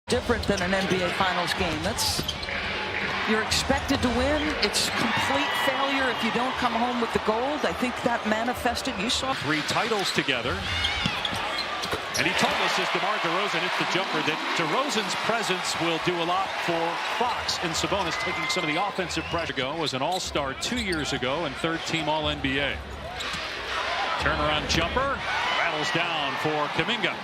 Different than an NBA Finals game. You're expected to win. It's complete failure if you don't come home with the gold. I think that manifested. You saw 3 titles together. And he told us as DeMar DeRozan hits the jumper that DeRozan's presence will do a lot for Fox, and Sabonis taking some of the offensive pressure. Was an all-star 2 years ago and third-team All-NBA. Turnaround jumper rattles down for Kuminga.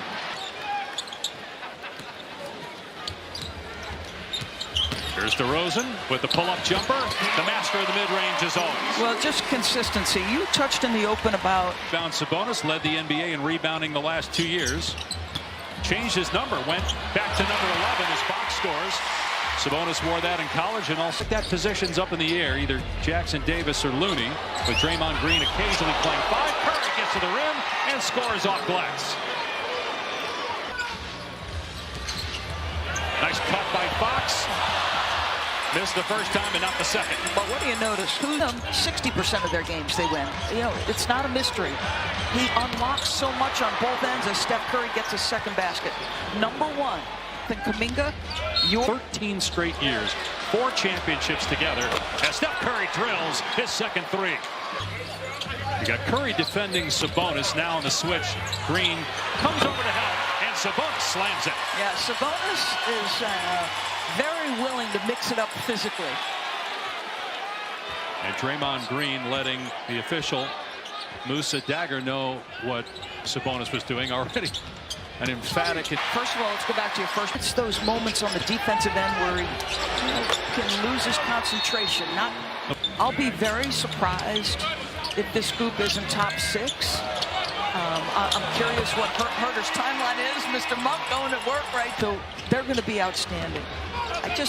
Here's DeRozan with the pull-up jumper. The master of the mid-range as always. Well, just consistency. You touched in the open about. Sabonis led the NBA in rebounding the last 2 years. Changed his number, went back to number 11 as Fox scores. Sabonis wore that in college and also got positions up in the air, either Jackson Davis or Looney, with Draymond Green occasionally playing 5. Curry gets to the rim and scores off glass. Nice cut by Fox. Missed the first time and not the second. But what do you notice? 60% of their games they win. You know, it's not a mystery. He unlocks so much on both ends as Steph Curry gets his second basket. Number 1, then Kuminga. 13 straight years, 4 championships together, as Steph Curry drills his second 3. You got Curry defending Sabonis now on the switch. Green comes over to help, and Sabonis slams it. Yeah, Sabonis is very willing to mix it up physically. And Draymond Green letting the official Musa Dagger know what Sabonis was doing already. An emphatic. First of all, let's go back to your first. It's those moments on the defensive end where he can lose his concentration. I'll be very surprised if this group isn't top 6. I'm curious what Herter's timeline is. Mr. Monk going to work right. So they're going to be outstanding.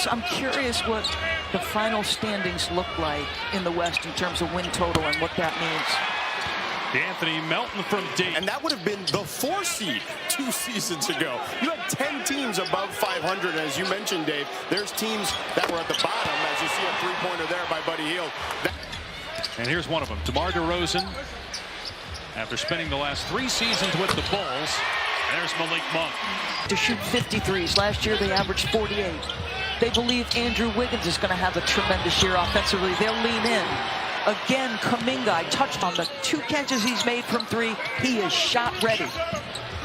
I'm curious what the final standings look like in the West in terms of win total and what that means. Anthony Melton from deep. And that would have been the 4 seed 2 seasons ago. You had 10 teams above 500. And as you mentioned, Dave, there's teams that were at the bottom, as you see a 3-pointer there by Buddy Hield. And here's one of them, DeMar DeRozan. After spending the last 3 seasons with the Bulls, there's Malik Monk. To shoot 53s. Last year they averaged 48. They believe Andrew Wiggins is going to have a tremendous year offensively. They'll lean in. Again, Kuminga, I touched on the 2 catches he's made from 3. He is shot ready.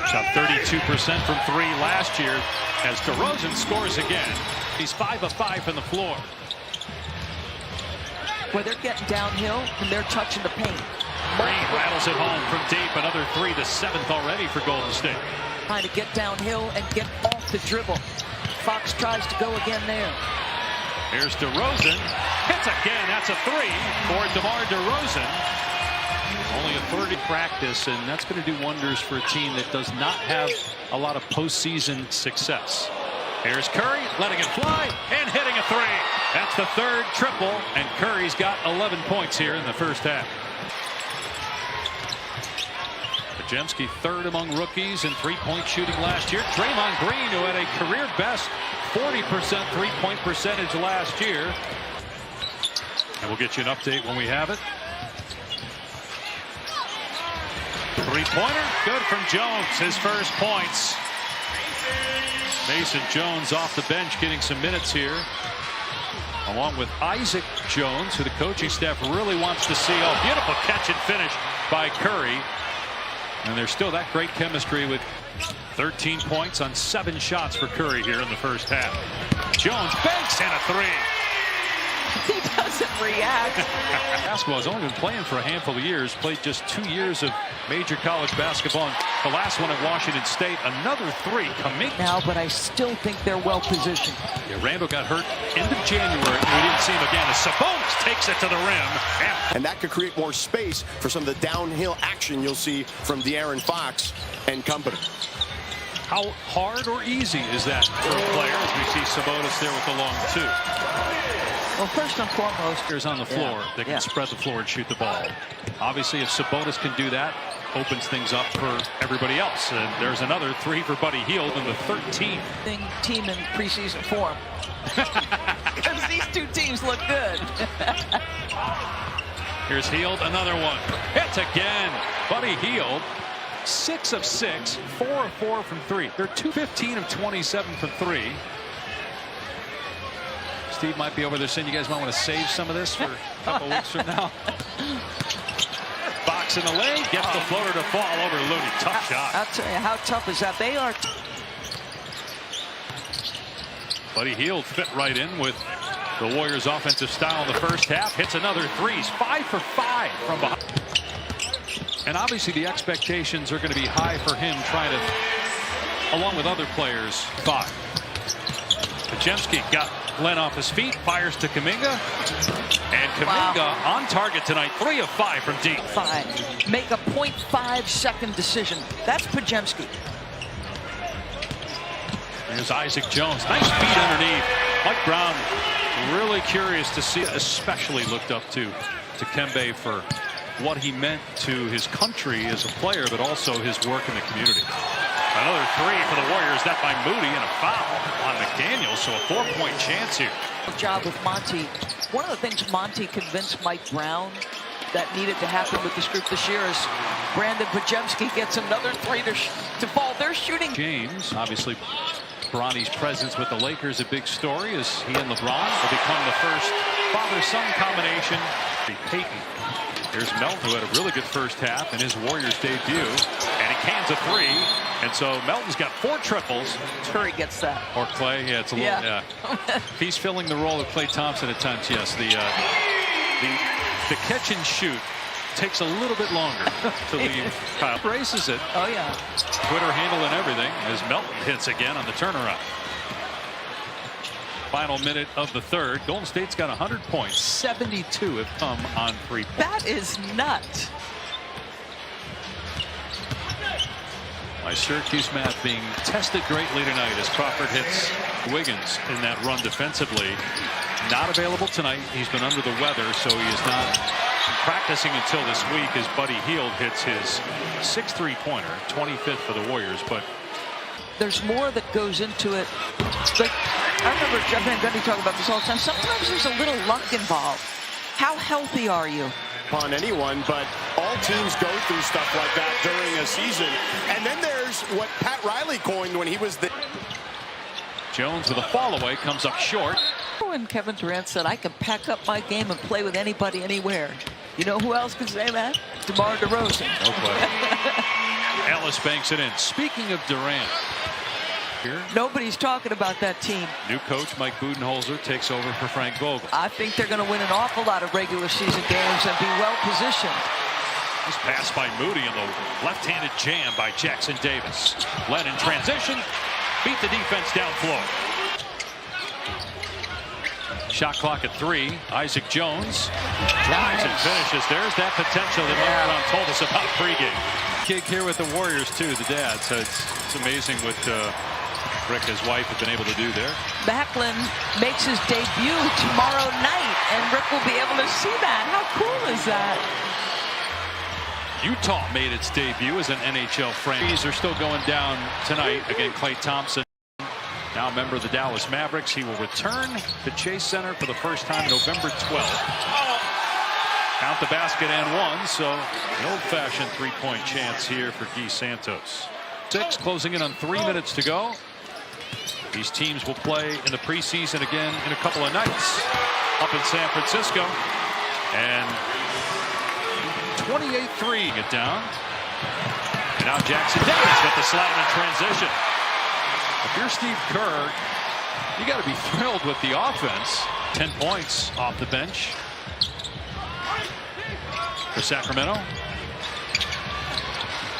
Shot 32% from 3 last year as DeRozan scores again. He's 5 of 5 from the floor. Where they're getting downhill and they're touching the paint. Green rattles it home from deep. Another 3, the 7th already for Golden State. Trying to get downhill and get off the dribble. Fox tries to go again there. Here's DeRozan. Hits again. That's a 3 for DeMar DeRozan. Only a 30 practice, and that's going to do wonders for a team that does not have a lot of postseason success. Here's Curry letting it fly and hitting a 3. That's the 3rd triple, and Curry's got 11 points here in the first half. Podziemski 3rd among rookies in 3-point shooting last year. Draymond Green, who had a career best 40% 3-point percentage last year. And we'll get you an update when we have it. 3-pointer, good from Jones, his first points. Mason Jones off the bench getting some minutes here, along with Isaac Jones, who the coaching staff really wants to see. Oh, beautiful catch and finish by Curry. And there's still that great chemistry with 13 points on 7 shots for Curry here in the first half. Jones banks and a 3. He doesn't react. Basketball has only been playing for a handful of years. Played just 2 years of major college basketball. And the last one at Washington State. Another 3 coming now, but I still think they're well positioned. Yeah, Randall got hurt end of January. We didn't see him again. As Sabonis takes it to the rim. And that could create more space for some of the downhill action you'll see from De'Aaron Fox and company. How hard or easy is that for a player as we see Sabonis there with the long 2? Well, first and foremost, there's on the floor that can spread the floor and shoot the ball. Obviously, if Sabonis can do that, opens things up for everybody else. And there's another 3 for Buddy Hield in the 13th team in preseason form. Because these 2 teams look good. Here's Hield, another one. Hits again. Buddy Hield 6 of 6, 4 of 4 from 3. They're 2-15 of 27 from 3. Steve might be over there saying you guys might want to save some of this for a couple weeks from now. Box in the lane, gets the floater to fall over Looney. Tough shot. I'll tell you, how tough is that? They are. Buddy Hield fit right in with the Warriors' offensive style in the first half. Hits another three. He's 5 for 5 from behind. And obviously the expectations are going to be high for him trying to, along with other players, 5. Podziemski got Glenn off his feet, fires to Kuminga. And Kuminga on target tonight, 3 of 5 from deep. 5. Make a 0.5-second decision. That's Podziemski. Here's Isaac Jones. Nice feed underneath. Mike Brown really curious to see, especially looked up to Kembe for what he meant to his country as a player, but also his work in the community. Another 3 for the Warriors, that by Moody, and a foul on McDaniels, so a 4-point chance here. Good job with Monty. One of the things Monty convinced Mike Brown that needed to happen with this group this year is Brandon Podziemski gets another 3 to fall. They're shooting. James, obviously, Bronny's presence with the Lakers a big story as he and LeBron will become the first father-son combination. Peyton. Here's Melton, who had a really good first half in his Warriors debut, and he cans a 3. And so Melton's got 4 triples. Curry gets that. Or Clay, yeah, it's a little, yeah. He's filling the role of Klay Thompson at times. Yes, the catch and shoot takes a little bit longer to leave. Kyle races it. Oh yeah. Twitter handle and everything as Melton hits again on the turnaround. Final minute of the third. Golden State's got 100 points. 72 have come on 3 points. That is nuts. My Syracuse math being tested greatly tonight as Crawford hits Wiggins in that run defensively. Not available tonight. He's been under the weather, so he is not practicing until this week as Buddy Hield hits his 6th three-pointer, 25th for the Warriors. But there's more that goes into it. Like, I remember Jeff Van Gundy talking about this all the time. Sometimes there's a little luck involved. How healthy are you? On anyone, but all teams go through stuff like that during a season. And then there's what Pat Riley coined when he was the... Jones with a fall away comes up short. When Kevin Durant said, I can pack up my game and play with anybody anywhere. You know who else could say that? DeMar DeRozan. No play. Ellis banks it in. Speaking of Durant, here, nobody's talking about that team. New coach Mike Budenholzer takes over for Frank Vogel. I think they're going to win an awful lot of regular season games and be well positioned. This pass by Moody and the left-handed jam by Jackson Davis. Led in transition, beat the defense down floor. Shot clock at 3. Isaac Jones drives and finishes. There's that potential that Mike Brown told us about pregame. Gig here with the Warriors too, the dad. So it's amazing what Rick, his wife, have been able to do there. Backlund makes his debut tomorrow night, and Rick will be able to see that. How cool is that? Utah made its debut as an NHL franchise. They're still going down tonight. Again, Klay Thompson, now a member of the Dallas Mavericks. He will return to Chase Center for the first time November 12th. Count the basket and 1, so an old-fashioned 3-point chance here for Guy Santos. 6 closing in on 3 minutes to go. These teams will play in the preseason again in a couple of nights up in San Francisco. And 28-3 get down. And now Jackson Davis got the slam in transition. If you're Steve Kerr, you got to be thrilled with the offense. 10 points off the bench for Sacramento.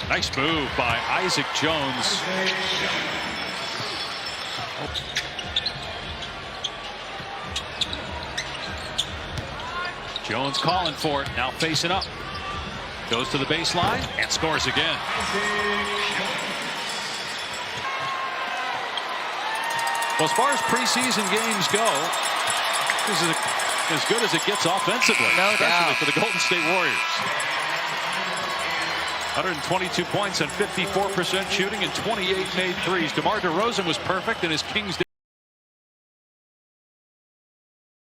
Nice move by Isaac Jones. Jones calling for it, now facing up. Goes to the baseline and scores again. Well, as far as preseason games go, this is as good as it gets offensively, especially for the Golden State Warriors. 122 points and 54% shooting and 28 made threes. DeMar DeRozan was perfect in his Kings.